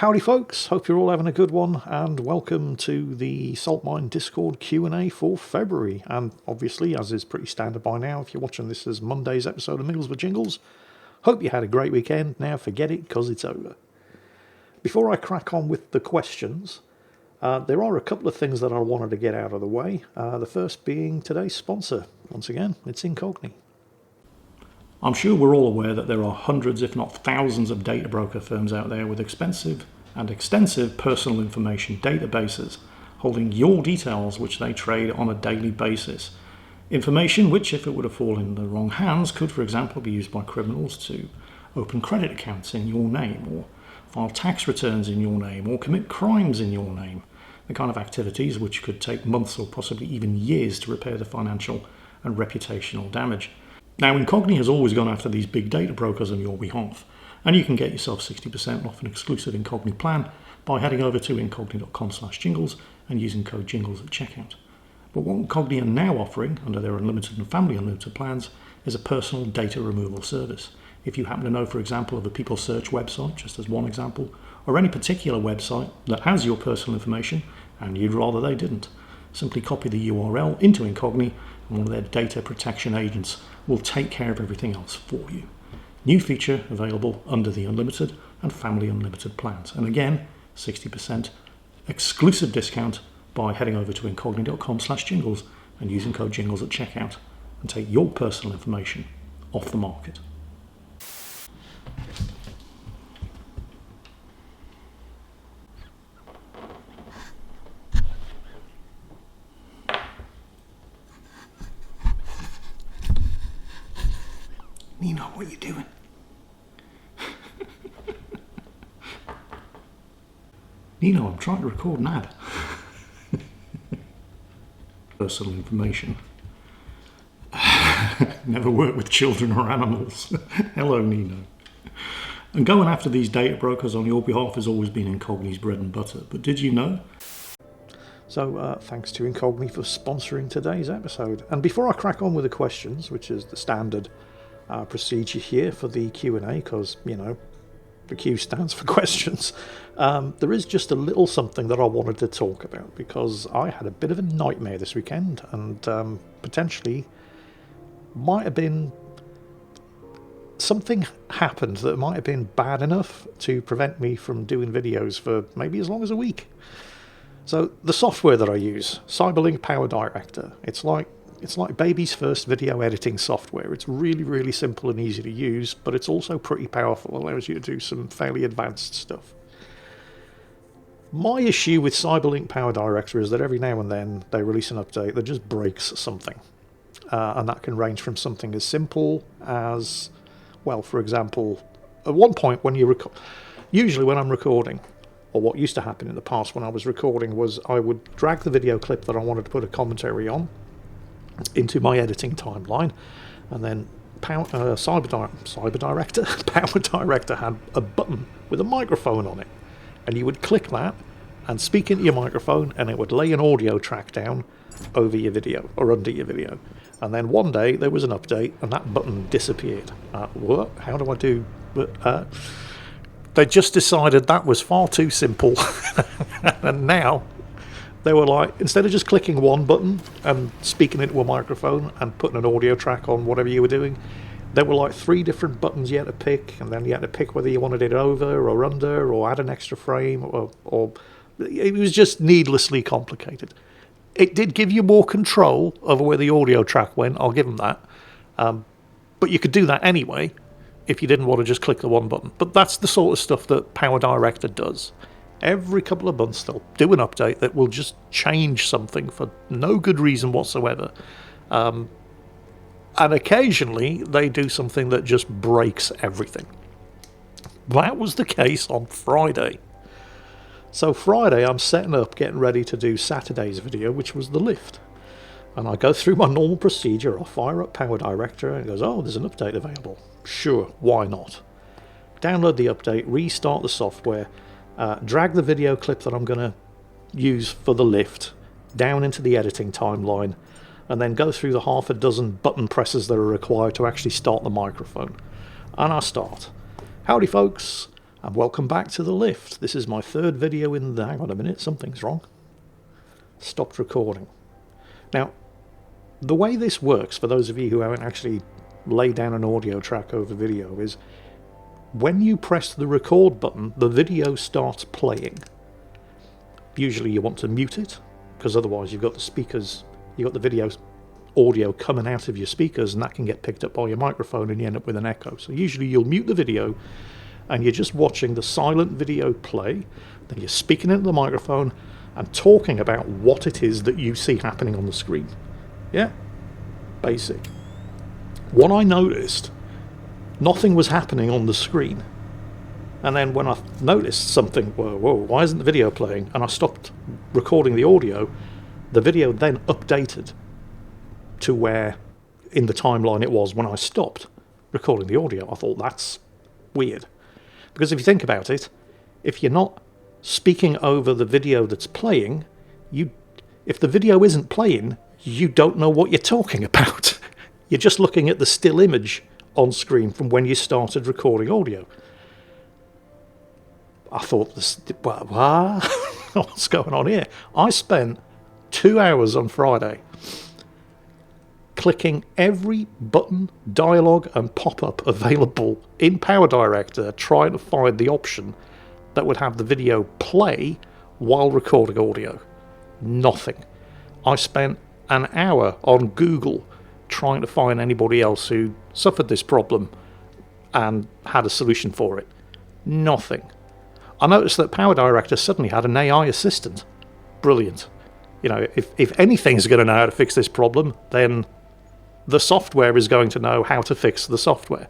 Howdy folks, hope you're all having a good one, and welcome to the Salt Mine Discord Q&A for February. And obviously, as is pretty standard by now, if you're watching this as Monday's episode of Mingles with Jingles, hope you had a great weekend. Now forget it, because it's over. Before I crack on with the questions, there are a couple of things that I wanted to get out of the way. The first being today's sponsor. Once again, it's Incogn. I'm sure we're all aware that there are hundreds, if not thousands, of data broker firms out there with expensive and extensive personal information databases holding your details, which they trade on a daily basis. Information which, if it were to fall in the wrong hands, could, for example, be used by criminals to open credit accounts in your name, or file tax returns in your name, or commit crimes in your name. The kind of activities which could take months or possibly even years to repair the financial and reputational damage. Now, Incogn has always gone after these big data brokers on your behalf, and you can get yourself 60% off an exclusive Incogn plan by heading over to incogn.com/jingles and using code JINGLES at checkout. But what Incogn are now offering, under their unlimited and family unlimited plans, is a personal data removal service. If you happen to know, for example, of a people search website, just as one example, or any particular website that has your personal information, and you'd rather they didn't, simply copy the URL into Incogn, and one of their data protection agents will take care of everything else for you. New feature available under the Unlimited and Family Unlimited plans. And again, 60% exclusive discount by heading over to incogn.com/jingles and using code JINGLES at checkout, and take your personal information off the market. Nino, what are you doing? Nino, I'm trying to record an ad. Personal information. Never worked with children or animals. Hello, Nino. And going after these data brokers on your behalf has always been Incogn's bread and butter. But did you know? So thanks to Incogn for sponsoring today's episode. And before I crack on with the questions, which is the standard procedure here for the Q&A, because, you know, the Q stands for questions, there is just a little something that I wanted to talk about, because I had a bit of a nightmare this weekend, and potentially might have been something happened that might have been bad enough to prevent me from doing videos for maybe as long as a week. So the software that I use, Cyberlink Power Director, it's like baby's first video editing software. It's really, really simple and easy to use, but it's also pretty powerful. It allows you to do some fairly advanced stuff. My issue with Cyberlink Power Director is that every now and then they release an update that just breaks something. And that can range from something as simple as, well, for example, at one point when you usually when I'm recording, or what used to happen in the past when I was recording, was I would drag the video clip that I wanted to put a commentary on into my editing timeline, and then Power Director had a button with a microphone on it, and you would click that and speak into your microphone, and it would lay an audio track down over your video or under your video. And then one day there was an update and that button disappeared. What? How do I do? They just decided that was far too simple, and now they were like, instead of just clicking one button and speaking into a microphone and putting an audio track on whatever you were doing, there were like 3 different buttons you had to pick, and then you had to pick whether you wanted it over or under or add an extra frame, or it was just needlessly complicated. It did give you more control over where the audio track went, I'll give them that. But you could do that anyway if you didn't want to just click the one button. But that's the sort of stuff that Power Director does. Every couple of months they'll do an update that will just change something for no good reason whatsoever. And occasionally they do something that just breaks everything. That was the case on Friday. So Friday I'm setting up, getting ready to do Saturday's video, which was the lift. And I go through my normal procedure. I'll fire up Power Director and it goes, oh, there's an update available. Sure, why not? Download the update, restart the software, drag the video clip that I'm going to use for the lift down into the editing timeline, and then go through the half a dozen button presses that are required to actually start the microphone. And I start. Howdy folks, And welcome back to the lift. This is my third video in the... Hang on a minute, something's wrong. Stopped recording. Now, the way this works, for those of you who haven't actually laid down an audio track over video, is when you press the record button, the video starts playing. Usually you want to mute it, because otherwise you've got the speakers, you've got the video audio coming out of your speakers, and that can get picked up by your microphone and you end up with an echo. So usually you'll mute the video and you're just watching the silent video play, then you're speaking into the microphone and talking about what it is that you see happening on the screen. Yeah, basic. What I noticed, nothing was happening on the screen. And then when I noticed something, whoa, why isn't the video playing? And I stopped recording the audio, the video then updated to where in the timeline it was when I stopped recording the audio. I thought, that's weird. Because if you think about it, if you're not speaking over the video that's playing, if the video isn't playing, you don't know what you're talking about. You're just looking at the still image on screen from when you started recording audio. I thought, what's going on here? I spent 2 hours on Friday clicking every button, dialogue and pop-up available in PowerDirector, trying to find the option that would have the video play while recording audio. Nothing. I spent an hour on Google trying to find anybody else who suffered this problem and had a solution for it. Nothing. I noticed that PowerDirector suddenly had an AI assistant. Brilliant. You know, if anything's going to know how to fix this problem, then the software is going to know how to fix the software.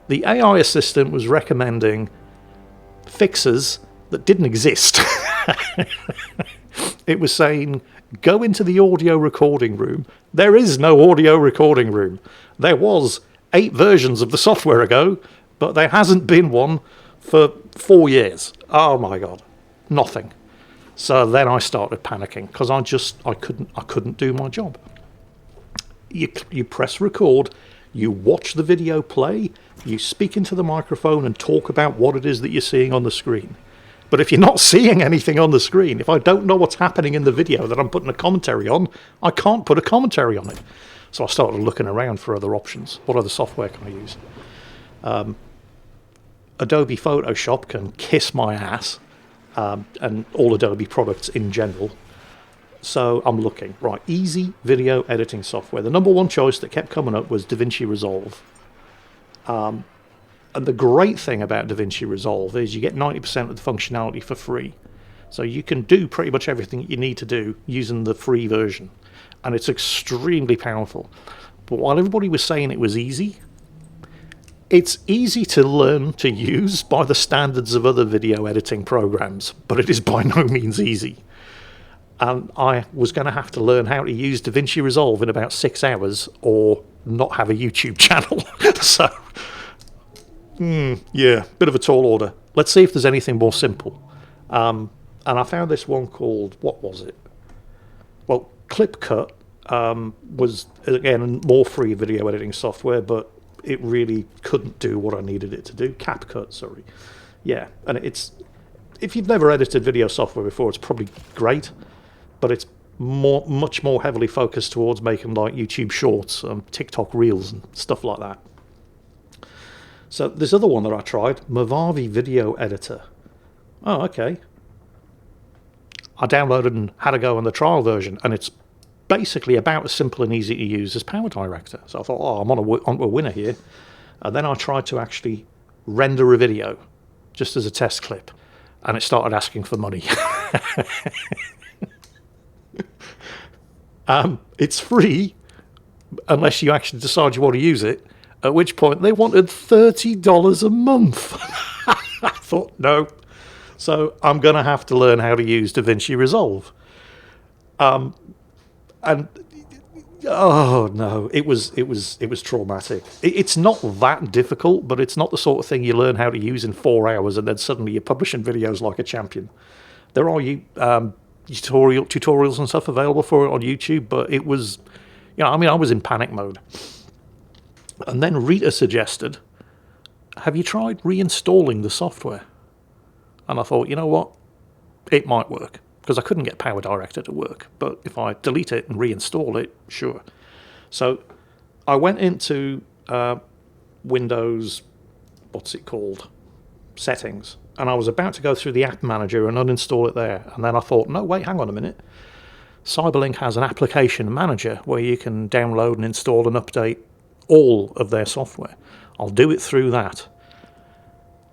The AI assistant was recommending fixes that didn't exist. It was saying, go into the audio recording room. There is no audio recording room. There was 8 versions of the software ago, but there hasn't been one for 4 years. Oh my God, nothing. So then I started panicking because I couldn't do my job. You press record, you watch the video play, you speak into the microphone and talk about what it is that you're seeing on the screen. But if you're not seeing anything on the screen, if I don't know what's happening in the video that I'm putting a commentary on, I can't put a commentary on it. So I started looking around for other options. What other software can I use? Adobe Photoshop can kiss my ass, and all Adobe products in general. So I'm looking, right, easy video editing software. The number one choice that kept coming up was DaVinci Resolve. And the great thing about DaVinci Resolve is you get 90% of the functionality for free. So you can do pretty much everything you need to do using the free version. And it's extremely powerful. But while everybody was saying it was easy, it's easy to learn to use by the standards of other video editing programs, but it is by no means easy. And I was going to have to learn how to use DaVinci Resolve in about 6 hours or not have a YouTube channel. So, yeah, bit of a tall order. Let's see if there's anything more simple. And I found this one called, what was it? Well, ClipCut was, again, more free video editing software, but it really couldn't do what I needed it to do. CapCut, sorry. Yeah, and it's, if you've never edited video software before, it's probably great. But it's much more heavily focused towards making like YouTube shorts, TikTok reels and stuff like that. So this other one that I tried, Movavi Video Editor. Oh, okay. I downloaded and had a go on the trial version, and it's basically about as simple and easy to use as PowerDirector. So I thought, oh, I'm on a winner here. And then I tried to actually render a video, just as a test clip, and it started asking for money. It's free unless you actually decide you want to use it, at which point they wanted $30 a month. I thought, no. So I'm going to have to learn how to use DaVinci Resolve. And oh no, it was traumatic. It's not that difficult, but it's not the sort of thing you learn how to use in 4 hours and then suddenly you're publishing videos like a champion. There are tutorials and stuff available for it on YouTube, but it was, I was in panic mode. And then Rita suggested have you tried reinstalling the software? And I thought, you know what? It might work, because I couldn't get Power Director to work. But if I delete it and reinstall it, sure. So I went into Windows, what's it called, settings, and I was about to go through the app manager and uninstall it there. And then I thought, no, wait, hang on a minute. Cyberlink has an application manager where you can download and install and update all of their software. I'll do it through that.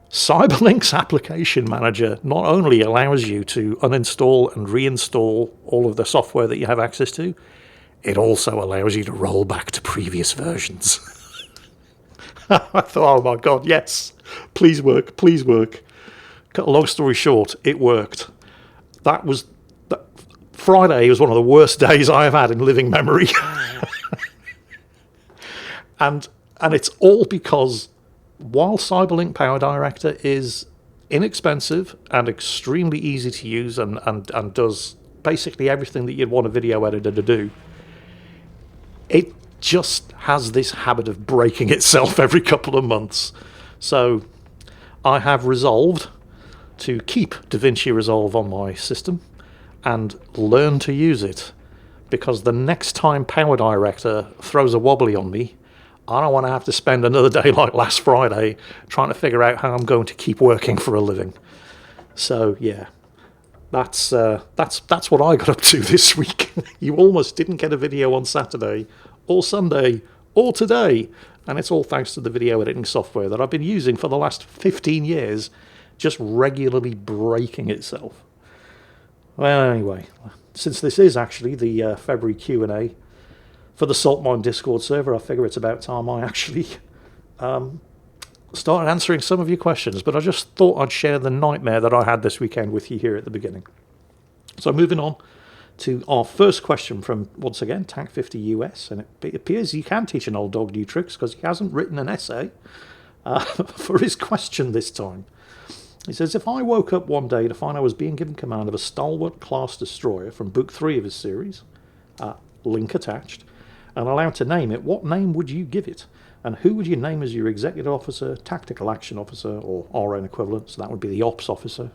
Cyberlink's application manager not only allows you to uninstall and reinstall all of the software that you have access to, it also allows you to roll back to previous versions. I thought, oh my God, yes, please work, please work. Cut a long story short, it worked. Friday was one of the worst days I have had in living memory. and it's all because while Cyberlink Power Director is inexpensive and extremely easy to use and does basically everything that you'd want a video editor to do, it just has this habit of breaking itself every couple of months. So I have resolved to keep DaVinci Resolve on my system and learn to use it, because the next time Power Director throws a wobbly on me, I don't want to have to spend another day like last Friday trying to figure out how I'm going to keep working for a living. So yeah, that's what I got up to this week. You almost didn't get a video on Saturday or Sunday or today, and it's all thanks to the video editing software that I've been using for the last 15 years, just regularly breaking itself. Well, anyway, since this is actually the February Q&A for the Saltmine Discord server, I figure it's about time I actually started answering some of your questions. But I just thought I'd share the nightmare that I had this weekend with you here at the beginning. So moving on to our first question from, once again, Tank50 US. And it appears you can teach an old dog new tricks, because he hasn't written an essay for his question this time. He says, if I woke up one day to find I was being given command of a Stalwart class destroyer from book 3 of his series, link attached, and allowed to name it, what name would you give it? And who would you name as your executive officer, tactical action officer, or RN equivalent? So that would be the ops officer.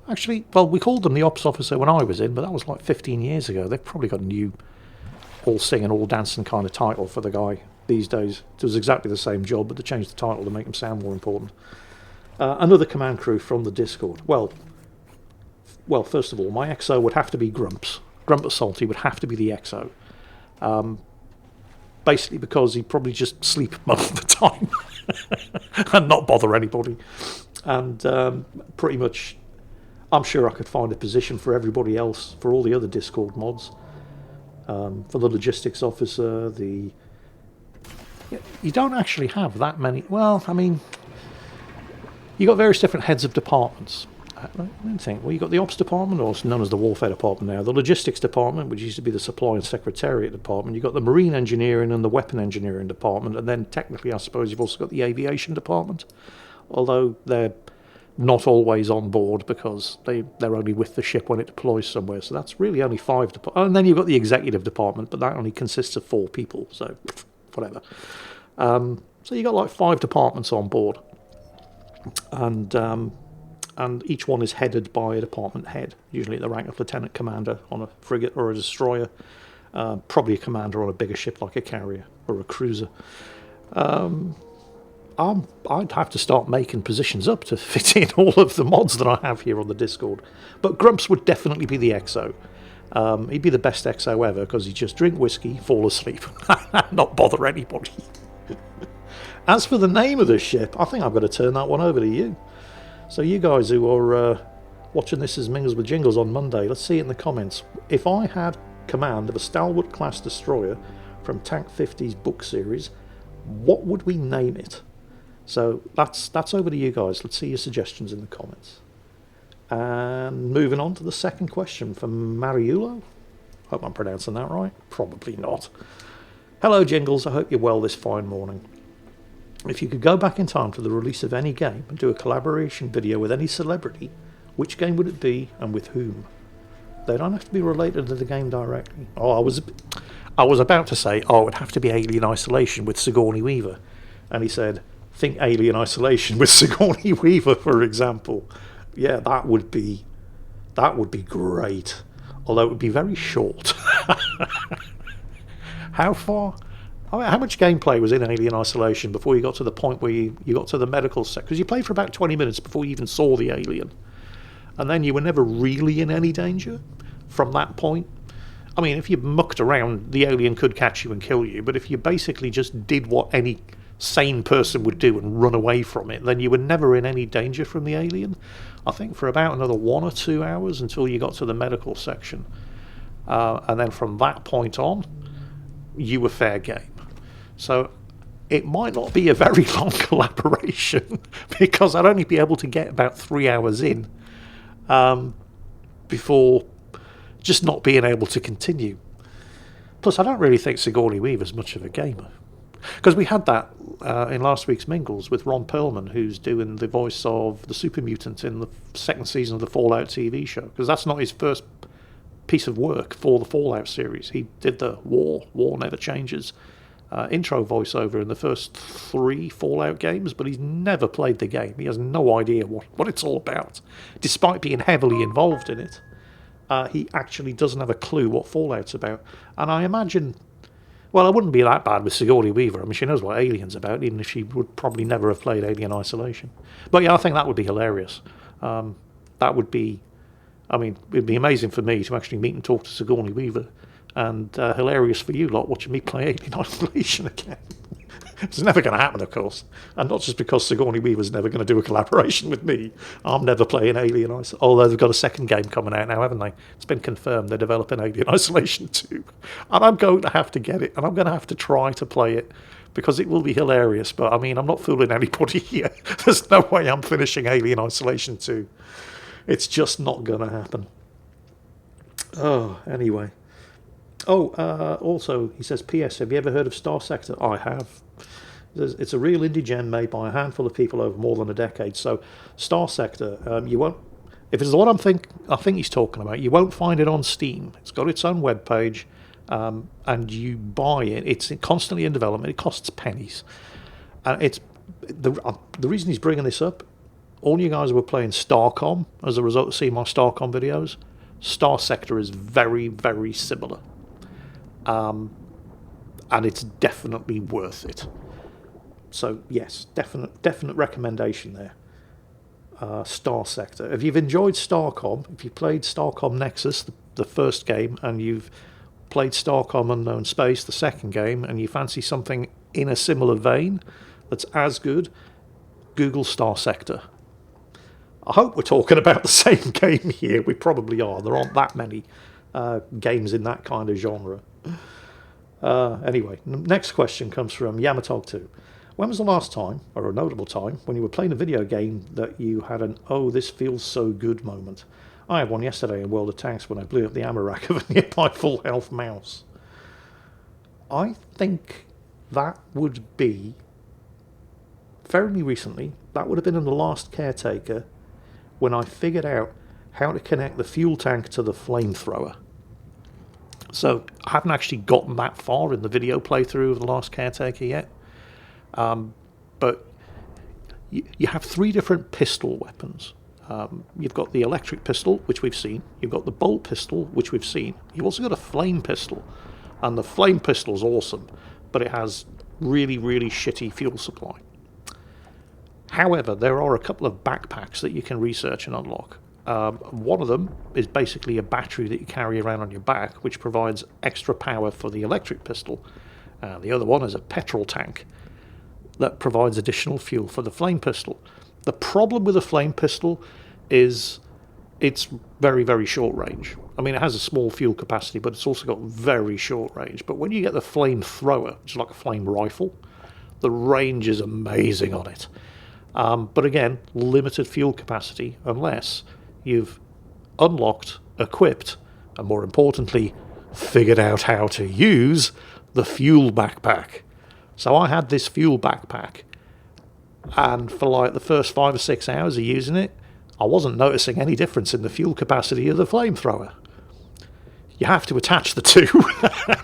Actually, well, we called them the ops officer when I was in, but that was like 15 years ago. They've probably got a new all singing, all dancing kind of title for the guy these days. It was exactly the same job, but they changed the title to make him sound more important. Another command crew from the Discord. Well, first of all, my XO would have to be Grumps. Grump Salty would have to be the XO. Basically because he'd probably just sleep most of the time and not bother anybody. And pretty much, I'm sure I could find a position for everybody else, for all the other Discord mods. For the logistics officer, you don't actually have that many. Well, I mean, you got various different heads of departments. Let me think. Well, you got the ops department, or known as the warfare department now, the logistics department, which used to be the supply and secretariat department. You got the marine engineering and the weapon engineering department, and then technically, I suppose you've also got the aviation department, although they're not always on board because they're only with the ship when it deploys somewhere. So that's really only 5 departments. And then you've got the executive department, but that only consists of 4 people. So whatever. So you got like 5 departments on board. And each one is headed by a department head, usually at the rank of lieutenant commander on a frigate or a destroyer, probably a commander on a bigger ship like a carrier or a cruiser. I'd have to start making positions up to fit in all of the mods that I have here on the Discord. But Grumps would definitely be the XO. He'd be the best XO ever because he'd just drink whiskey, fall asleep, not bother anybody. As for the name of the ship, I think I'm going to turn that one over to you. So you guys who are watching this as Mingles with Jingles on Monday, let's see it in the comments. If I had command of a Stalwart class destroyer from Tank 50's book series, what would we name it? So that's over to you guys. Let's see your suggestions in the comments. And moving on to the second question from Mariulo. Hope I'm pronouncing that right. Probably not. Hello Jingles, I hope you're well this fine morning. If you could go back in time to the release of any game and do a collaboration video with any celebrity, which game would it be and with whom? They don't have to be related to the game directly. Oh, I was about to say, it would have to be Alien Isolation with Sigourney Weaver. And he said, think Alien Isolation with Sigourney Weaver, for example. Yeah, that would be great. Although it would be very short. How far? I mean, how much gameplay was in Alien Isolation before you got to the point where you got to the medical set? Because you played for about 20 minutes before you even saw the alien. And then you were never really in any danger from that point. I mean, if you mucked around, the alien could catch you and kill you. But if you basically just did what any sane person would do and run away from it, then you were never in any danger from the alien. I think for about another 1 or 2 hours until you got to the medical section. And then from that point on, you were fair game. So it might not be a very long collaboration because I'd only be able to get about 3 hours in before just not being able to continue. Plus, I don't really think Sigourney Weaver's much of a gamer. Because we had that in last week's Mingles with Ron Perlman, who's doing the voice of the super mutant in the second season of the Fallout TV show. Because that's not his first piece of work for the Fallout series. He did the War Never Changes intro voiceover in the first 3 Fallout games, but he's never played the game. He has no idea what it's all about. Despite being heavily involved in it, he actually doesn't have a clue what Fallout's about. And I imagine... Well, it wouldn't be that bad with Sigourney Weaver. I mean, she knows what Alien's about, even if she would probably never have played Alien Isolation. But yeah, I think that would be hilarious. That would be... I mean, it'd be amazing for me to actually meet and talk to Sigourney Weaver, and hilarious for you lot watching me play Alien Isolation again. It's never going to happen, of course. And not just because Sigourney Weaver's never going to do a collaboration with me. I'm never playing Alien Isolation. Although they've got a second game coming out now, haven't they? It's been confirmed they're developing Alien Isolation 2. And I'm going to have to get it. And I'm going to have to try to play it. Because it will be hilarious. But, I mean, I'm not fooling anybody here. There's no way I'm finishing Alien Isolation 2. It's just not going to happen. Oh, anyway. Oh, also, he says, P.S. Have you ever heard of Star Sector? I have. It's a real indie gem made by a handful of people over more than a decade. So, Star Sector, you won't... If it's what I think he's talking about, you won't find it on Steam. It's got its own webpage, and you buy it. It's constantly in development. It costs pennies. And it's... The reason he's bringing this up, all you guys who were playing Starcom as a result of seeing my Starcom videos, Star Sector is very, very similar. And it's definitely worth it. So yes, definite recommendation there. Star Sector. If you've enjoyed Starcom, if you played Starcom Nexus, the first game, and you've played Starcom Unknown Space, the second game, and you fancy something in a similar vein that's as good, Google Star Sector. I hope we're talking about the same game here. We probably are. There aren't that many games in that kind of genre. Anyway, next question comes from Yamatog2. When was the last time, or a notable time, when you were playing a video game that you had an "oh, this feels so good" moment? I had one yesterday in World of Tanks when I blew up the ammo rack of a nearby full health mouse. I think that would be fairly recently. That would have been in The Last Caretaker, when I figured out how to connect the fuel tank to the flamethrower. So I haven't actually gotten that far in the video playthrough of The Last Caretaker yet. But you have 3 different pistol weapons. You've got the electric pistol, which we've seen. You've got the bolt pistol, which we've seen. You've also got a flame pistol. And the flame pistol's awesome, but it has really, really shitty fuel supply. However, there are a couple of backpacks that you can research and unlock. One of them is basically a battery that you carry around on your back, which provides extra power for the electric pistol. The other one is a petrol tank that provides additional fuel for the flame pistol. The problem with the flame pistol is it's very, very short range. I mean, it has a small fuel capacity, but it's also got very short range. But when you get the flamethrower, which is like a flame rifle, the range is amazing on it. But again, limited fuel capacity unless you've unlocked, equipped, and more importantly, figured out how to use the fuel backpack. So I had this fuel backpack, and for like the first 5 or 6 hours of using it, I wasn't noticing any difference in the fuel capacity of the flamethrower. You have to attach the two.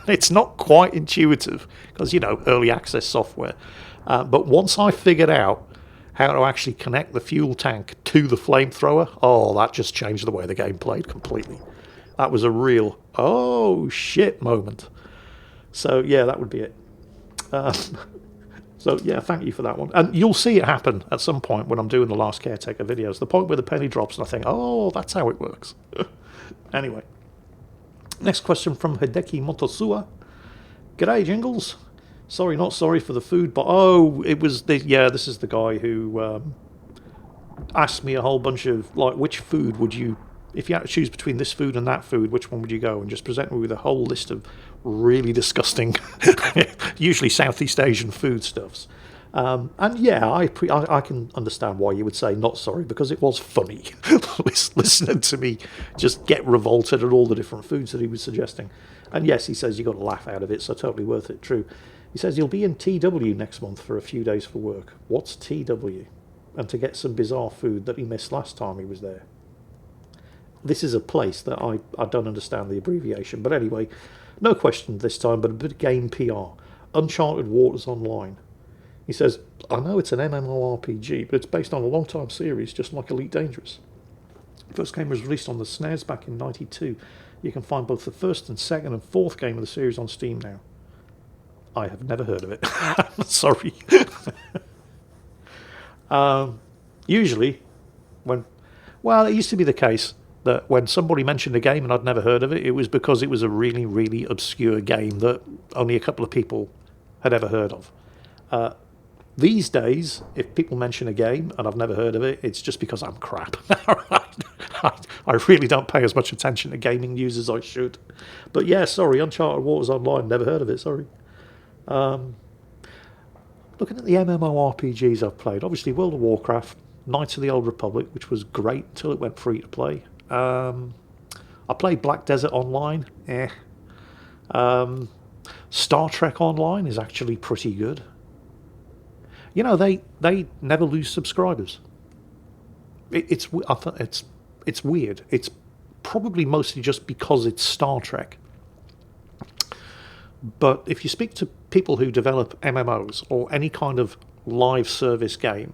It's not quite intuitive, because, early access software. But once I figured out how to actually connect the fuel tank to the flamethrower, oh, that just changed the way the game played completely. That was a real, oh shit moment. So yeah, that would be it. So yeah, thank you for that one. And you'll see it happen at some point when I'm doing the Last Caretaker videos. The point where the penny drops and I think, oh, that's how it works. Anyway. Next question from Hideki Motosua. G'day, Jingles. Sorry, not sorry for the food, but this is the guy who asked me a whole bunch of, like, which food would you, if you had to choose between this food and that food, which one would you go? And just present me with a whole list of really disgusting, usually Southeast Asian foodstuffs. And yeah, I can understand why you would say not sorry, because it was funny listening to me just get revolted at all the different foods that he was suggesting. And yes, he says you got to laugh out of it, so totally worth it. True. He says you'll be in TW next month for a few days for work. What's TW? And to get some bizarre food that he missed last time he was there. This is a place that I don't understand the abbreviation, but anyway, no question this time, but a bit of game PR. Uncharted Waters Online. He says, I know it's an MMORPG, but it's based on a long-time series, just like Elite Dangerous. The first game was released on the SNES back in '92. You can find both the first and second and fourth game of the series on Steam now. I have never heard of it. Sorry. Usually, it used to be the case that when somebody mentioned a game and I'd never heard of it, it was because it was a really, really obscure game that only a couple of people had ever heard of. These days, if people mention a game and I've never heard of it, it's just because I'm crap. I really don't pay as much attention to gaming news as I should. But yeah, sorry, Uncharted Waters Online, never heard of it, sorry. Looking at the MMORPGs I've played, obviously World of Warcraft, Knights of the Old Republic, which was great until it went free to play. I played Black Desert Online. Star Trek Online is actually pretty good. You know, they never lose subscribers. It's weird. It's probably mostly just because it's Star Trek. But if you speak to people who develop MMOs or any kind of live service game,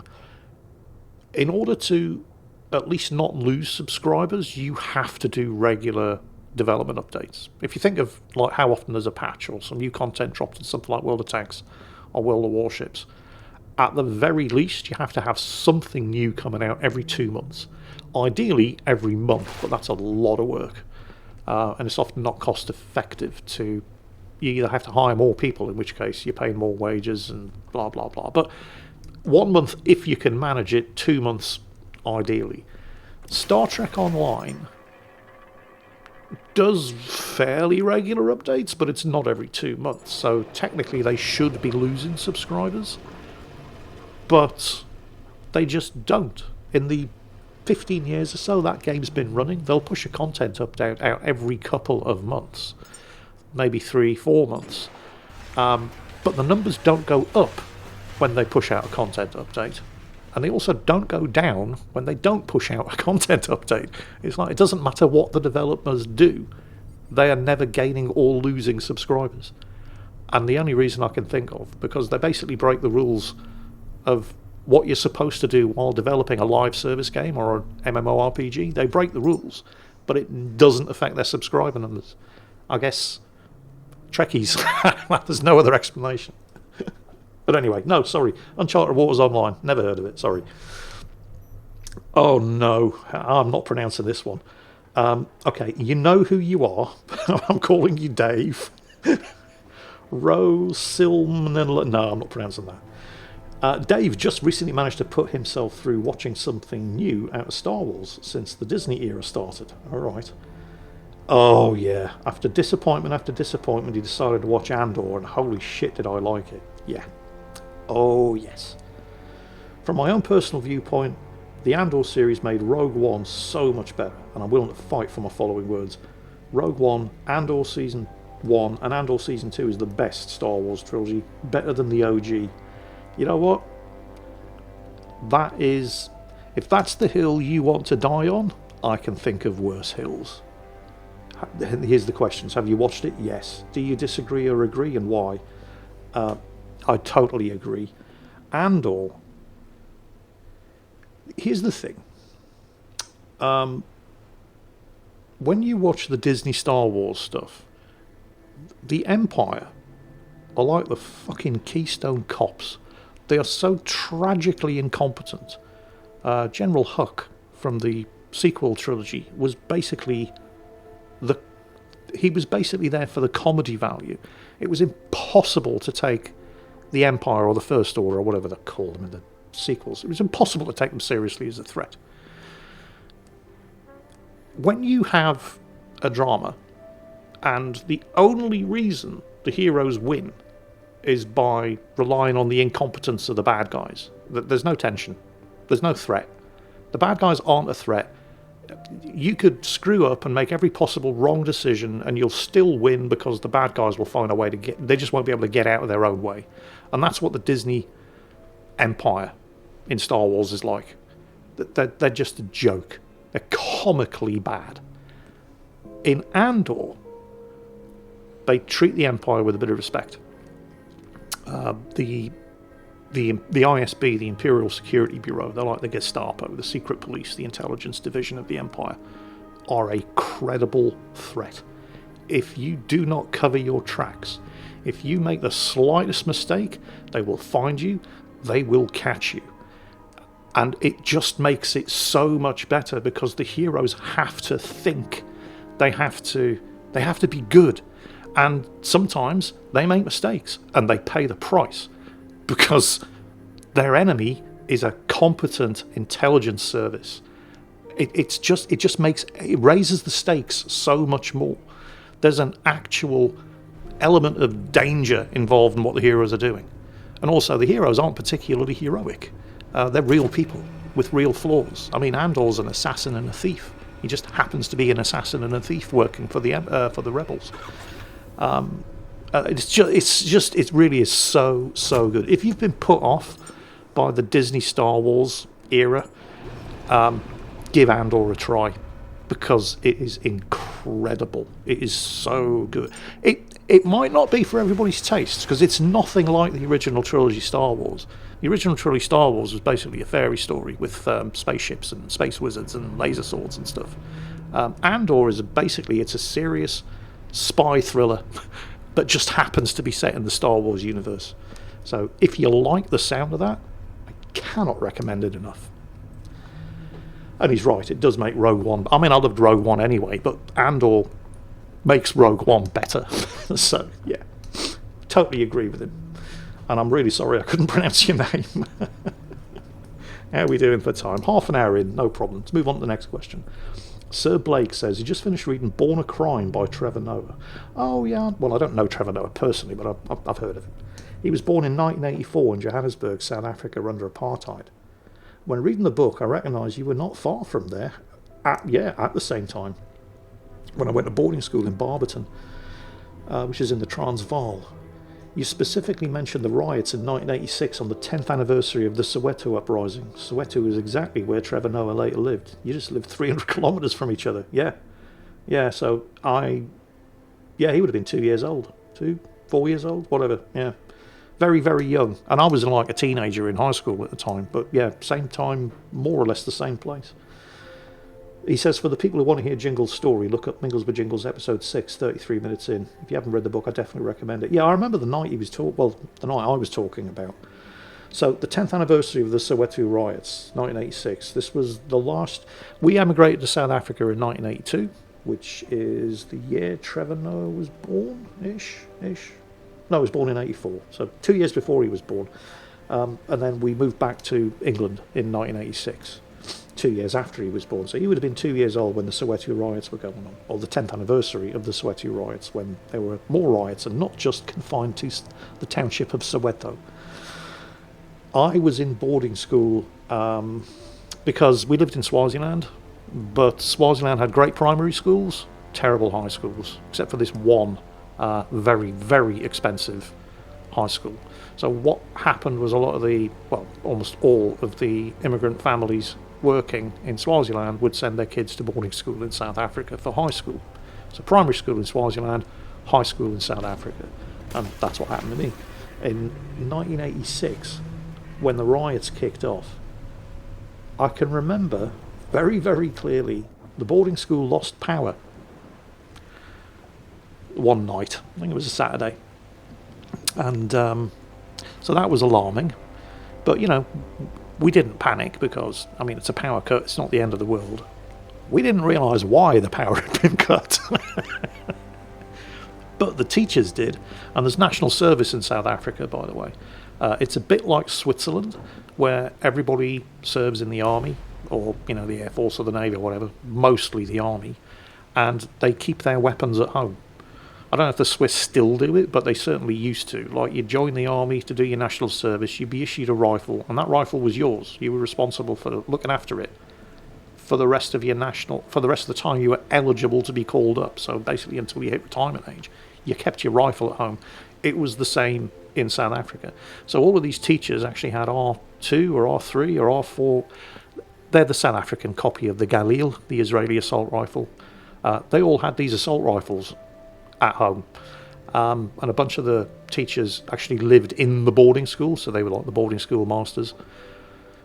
in order to at least not lose subscribers, you have to do regular development updates. If you think of like how often there's a patch or some new content dropped in something like World of Tanks or World of Warships, at the very least you have to have something new coming out every 2 months. Ideally every month, but that's a lot of work. And it's often not cost effective to, you either have to hire more people, in which case you're paying more wages and blah blah blah. But 1 month if you can manage it, 2 months ideally. Star Trek Online does fairly regular updates, but it's not every 2 months, so technically they should be losing subscribers, but they just don't. In the 15 years or so that game's been running, they'll push a content update out every couple of months, maybe 3-4 months, but the numbers don't go up when they push out a content update. And they also don't go down when they don't push out a content update. It's like, it doesn't matter what the developers do, they are never gaining or losing subscribers. And the only reason I can think of, because they basically break the rules of what you're supposed to do while developing a live service game or an MMORPG, they break the rules, but it doesn't affect their subscriber numbers. I guess Trekkies. There's no other explanation. But anyway, no, sorry. Uncharted Waters Online. Never heard of it, sorry. Oh, no. I'm not pronouncing this one. Okay, you know who you are. I'm calling you Dave. Rosilman. No, I'm not pronouncing that. Dave just recently managed to put himself through watching something new out of Star Wars since the Disney era started. All right. Oh, yeah. After disappointment after disappointment, he decided to watch Andor, and holy shit did I like it. Yeah. Oh, yes. From my own personal viewpoint, the Andor series made Rogue One so much better, and I'm willing to fight for my following words. Rogue One, Andor Season 1, and Andor Season 2 is the best Star Wars trilogy, better than the OG. You know what? That is... If that's the hill you want to die on, I can think of worse hills. Here's the questions. Have you watched it? Yes. Do you disagree or agree, and why? I totally agree. Andor, here's the thing. When you watch the Disney Star Wars stuff, the Empire are like the fucking Keystone Cops. They are so tragically incompetent. General Huck from the sequel trilogy was basically there for the comedy value. It was impossible to take the Empire or the First Order or whatever they call them in the sequels. It was impossible to take them seriously as a threat. When you have a drama and the only reason the heroes win is by relying on the incompetence of the bad guys, there's no tension, there's no threat. The bad guys aren't a threat. You could screw up and make every possible wrong decision and you'll still win because the bad guys will find a way to they just won't be able to get out of their own way. And that's what the Disney Empire in Star Wars is like. They're just a joke. They're comically bad. In Andor, they treat the Empire with a bit of respect. The ISB, the Imperial Security Bureau, they're like the Gestapo, the secret police, the intelligence division of the Empire, are a credible threat. If you do not cover your tracks, if you make the slightest mistake, they will find you, they will catch you. And it just makes it so much better because the heroes have to think. They have to be good. And sometimes they make mistakes and they pay the price because their enemy is a competent intelligence service. It raises the stakes so much more. There's an actual element of danger involved in what the heroes are doing. And also the heroes aren't particularly heroic. They're real people with real flaws. I mean, Andor's an assassin and a thief. He just happens to be an assassin and a thief working for the rebels. It really is so good. If you've been put off by the Disney Star Wars era, give Andor a try because it is incredible. It is so good. It might not be for everybody's taste because it's nothing like the original trilogy Star Wars. The original trilogy Star Wars was basically a fairy story with spaceships and space wizards and laser swords and stuff. Andor is it's a serious spy thriller that just happens to be set in the Star Wars universe. So if you like the sound of that, I cannot recommend it enough. And he's right, it does make Rogue One. I mean, I loved Rogue One anyway, but Andor makes Rogue One better. So, yeah, totally agree with him. And I'm really sorry I couldn't pronounce your name. How are we doing for time? Half an hour in, no problem. Let's move on to the next question. Sir Blake says he just finished reading Born a Crime by Trevor Noah. Oh, yeah. Well, I don't know Trevor Noah personally, but I've heard of him. He was born in 1984 in Johannesburg, South Africa, under apartheid. When reading the book, I recognised you were not far from there. At the same time. When I went to boarding school in Barberton, which is in the Transvaal. You specifically mentioned the riots in 1986 on the 10th anniversary of the Soweto uprising. Soweto is exactly where Trevor Noah later lived. You just lived 300 kilometres from each other. Yeah, so he would have been 2 years old. 4 years old, whatever, yeah. Very, very young. And I was like a teenager in high school at the time. But yeah, same time, more or less the same place. He says, for the people who want to hear Jingles' story, look up Mingles with Jingles episode 6, 33 minutes in. If you haven't read the book, I definitely recommend it. Yeah, I remember the night the night I was talking about. So, the 10th anniversary of the Soweto riots, 1986. This was the last... We emigrated to South Africa in 1982, which is the year Trevor Noah was born-ish. No, he was born in 84, so 2 years before he was born. And then we moved back to England in 1986. 2 years after he was born. So he would have been 2 years old when the Soweto riots were going on, or the 10th anniversary of the Soweto riots, when there were more riots and not just confined to the township of Soweto. I was in boarding school because we lived in Swaziland, but Swaziland had great primary schools, terrible high schools, except for this one very, very expensive high school. So what happened was almost all of the immigrant families working in Swaziland would send their kids to boarding school in South Africa for high school. So primary school in Swaziland, high school in South Africa. And that's what happened to me. In 1986, when the riots kicked off, I can remember very, very clearly the boarding school lost power one night. I think it was a Saturday. And so that was alarming. But, we didn't panic because, it's a power cut. It's not the end of the world. We didn't realise why the power had been cut. But the teachers did. And there's national service in South Africa, by the way. It's a bit like Switzerland, where everybody serves in the army, or, the Air Force or the Navy or whatever, mostly the army, and they keep their weapons at home. I don't know if the Swiss still do it, but they certainly used to. Like, you'd join the army to do your national service, you'd be issued a rifle, and that rifle was yours. You were responsible for looking after it for the rest of the time you were eligible to be called up. So basically until you hit retirement age, you kept your rifle at home. It was the same in South Africa. So all of these teachers actually had R2 or R3 or R4. They're the South African copy of the Galil, the Israeli assault rifle. They all had these assault rifles at home. And a bunch of the teachers actually lived in the boarding school, so they were like the boarding school masters.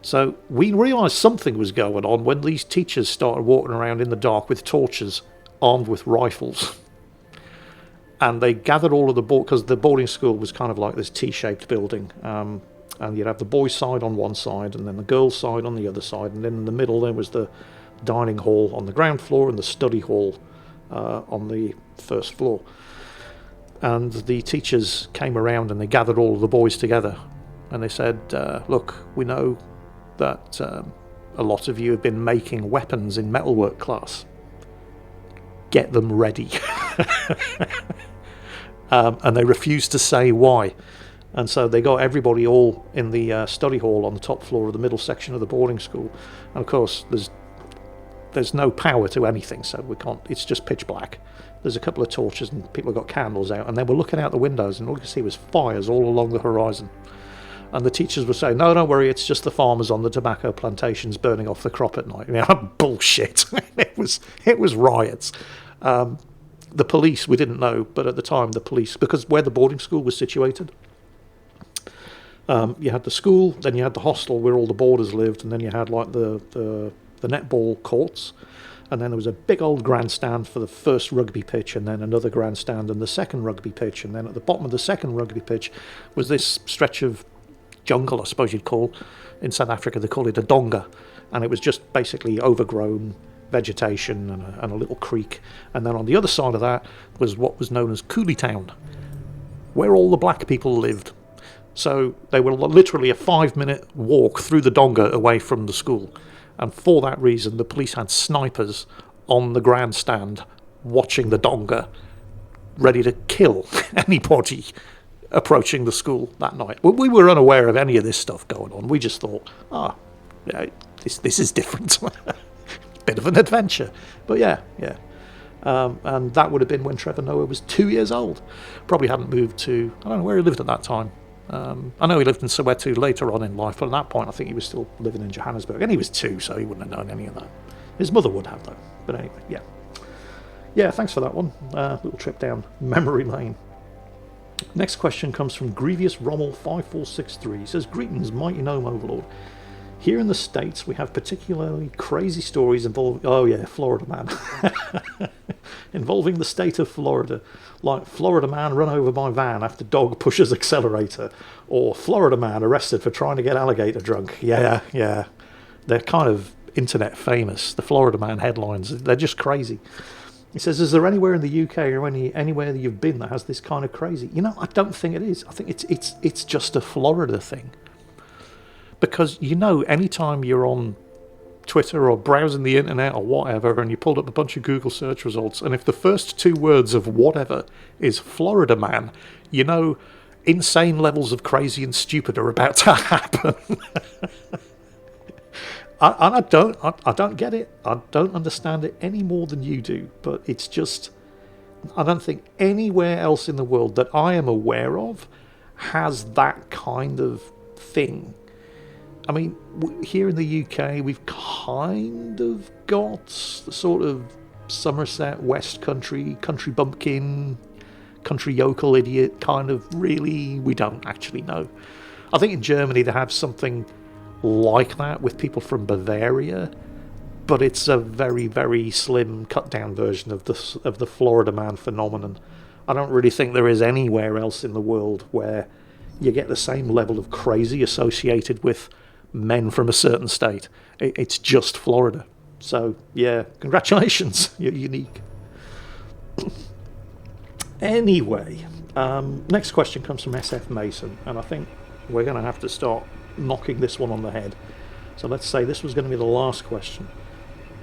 So we realised something was going on when these teachers started walking around in the dark with torches, armed with rifles. And they gathered all of the because the boarding school was kind of like this T-shaped building. And you'd have the boys' side on one side, and then the girls' side on the other side. And then in the middle there was the dining hall on the ground floor and the study hall on the first floor. And the teachers came around and they gathered all of the boys together. And they said, look, we know that a lot of you have been making weapons in metalwork class. Get them ready. And they refused to say why. And so they got everybody all in the study hall on the top floor of the middle section of the boarding school. And of course, there's no power to anything, so we can't. It's just pitch black. There's a couple of torches and people have got candles out, and they were looking out the windows, and all you could see was fires all along the horizon. And the teachers were saying, no, don't worry, it's just the farmers on the tobacco plantations burning off the crop at night. Bullshit. It was riots. The police, we didn't know, but at the time the police, because where the boarding school was situated, you had the school, then you had the hostel where all the boarders lived, and then you had like the netball courts, and then there was a big old grandstand for the first rugby pitch, and then another grandstand and the second rugby pitch, and then at the bottom of the second rugby pitch was this stretch of jungle, I suppose you'd call. In South Africa they call it a donga, and it was just basically overgrown vegetation and a little creek. And then on the other side of that was what was known as Coolie Town, where all the black people lived. So they were literally a 5-minute walk through the donga away from the school. And for that reason, the police had snipers on the grandstand watching the donga, ready to kill anybody approaching the school that night. We were unaware of any of this stuff going on. We just thought, this is different. Bit of an adventure. But yeah. And that would have been when Trevor Noah was 2 years old. Probably hadn't moved to, I don't know where he lived at that time. I know he lived in Soweto later on in life, but at that point I think he was still living in Johannesburg. And he was 2, so he wouldn't have known any of that. His mother would have, though. But anyway, yeah. Yeah, thanks for that one. Little trip down memory lane. Next question comes from Grievous Rommel 5463. He says, greetings, mighty gnome overlord. Here in the States, we have particularly crazy stories involving, Florida man, involving the state of Florida, like Florida man run over by van after dog pushes accelerator, or Florida man arrested for trying to get alligator drunk. Yeah, they're kind of internet famous. The Florida man headlines, they're just crazy. He says, is there anywhere in the UK or anywhere that you've been that has this kind of crazy? I don't think it is. I think it's just a Florida thing. Because, anytime you're on Twitter or browsing the internet or whatever, and you pulled up a bunch of Google search results, and if the first 2 words of whatever is Florida man, insane levels of crazy and stupid are about to happen. I don't get it. I don't understand it any more than you do. But it's just, I don't think anywhere else in the world that I am aware of has that kind of thing. I mean, here in the UK, we've kind of got the sort of Somerset, West country bumpkin, country yokel idiot kind of, really, we don't actually know. I think in Germany they have something like that with people from Bavaria, but it's a very, very slim, cut-down version of the Florida man phenomenon. I don't really think there is anywhere else in the world where you get the same level of crazy associated with men from a certain state. It's just Florida. So, yeah, congratulations, you're unique. Anyway, next question comes from SF Mason, and I think we're going to have to start knocking this one on the head. So let's say this was going to be the last question.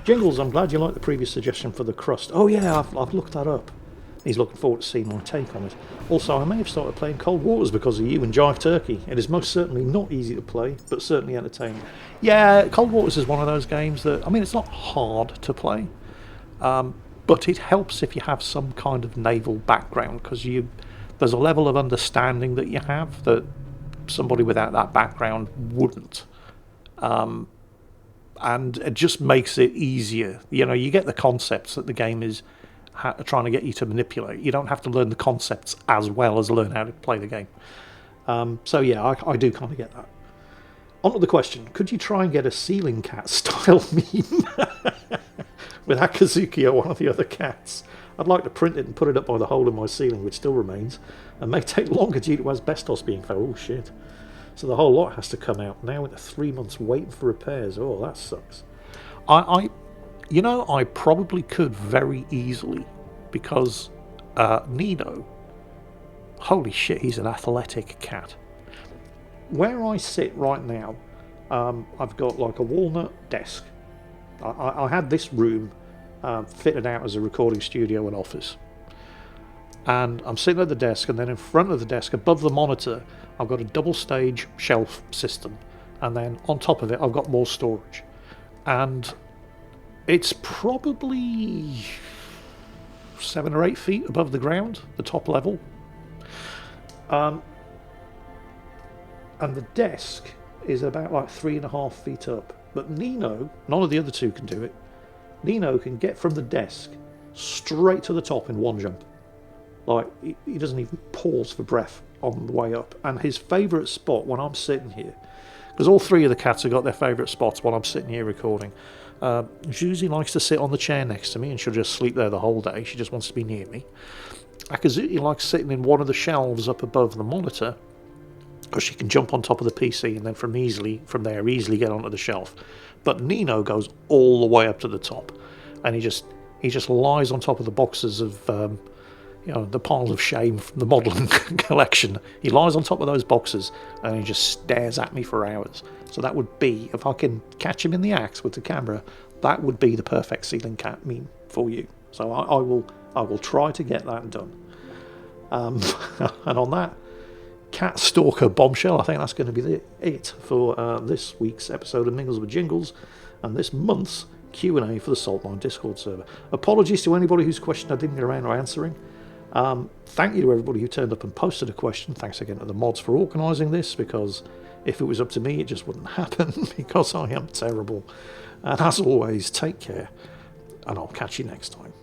Jingles, I'm glad you liked the previous suggestion for the crust. Oh yeah, I've looked that up. He's looking forward to seeing my take on it. Also, I may have started playing Cold Waters because of you and Jive Turkey. It is most certainly not easy to play, but certainly entertaining. Yeah, Cold Waters is one of those games that, I mean, it's not hard to play, but it helps if you have some kind of naval background, because there's a level of understanding that you have that somebody without that background wouldn't. And it just makes it easier. You know, you get the concepts that the game is trying to get you to manipulate. You don't have to learn the concepts as well as learn how to play the game. So yeah, I do kind of get that. On to the question. Could you try and get a ceiling cat style meme with Akazuki or one of the other cats? I'd like to print it and put it up by the hole in my ceiling, which still remains, and may take longer due to asbestos being found. Oh shit. So the whole lot has to come out now with 3 months waiting for repairs. Oh, that sucks. I probably could very easily, because Nino, holy shit, he's an athletic cat. Where I sit right now, I've got like a walnut desk. I had this room fitted out as a recording studio and office. And I'm sitting at the desk, and then in front of the desk, above the monitor, I've got a double stage shelf system. And then on top of it, I've got more storage. And it's probably 7 or 8 feet above the ground, the top level. And the desk is about like 3.5 feet up. But Nino, none of the other two can do it. Nino can get from the desk straight to the top in one jump. Like, he doesn't even pause for breath on the way up. And his favourite spot when I'm sitting here, because all three of the cats have got their favourite spots while I'm sitting here recording. Susie likes to sit on the chair next to me, and she'll just sleep there the whole day. She just wants to be near me. Akazuki likes sitting in one of the shelves up above the monitor, because she can jump on top of the PC and then from there easily get onto the shelf. But Nino goes all the way up to the top, and he just lies on top of the boxes of the pile of shame from the modelling collection. He lies on top of those boxes and he just stares at me for hours. So that would be, if I can catch him in the act with the camera, that would be the perfect ceiling cat meme for you. So I will try to get that done. And on that cat stalker bombshell, I think that's going to be it for this week's episode of Mingles with Jingles and this month's Q&A for the Saltmine Discord server. Apologies to anybody whose question I didn't get around to answering. Thank you to everybody who turned up and posted a question. Thanks again to the mods for organising this, because if it was up to me it just wouldn't happen because I am terrible. And as always, take care, and I'll catch you next time.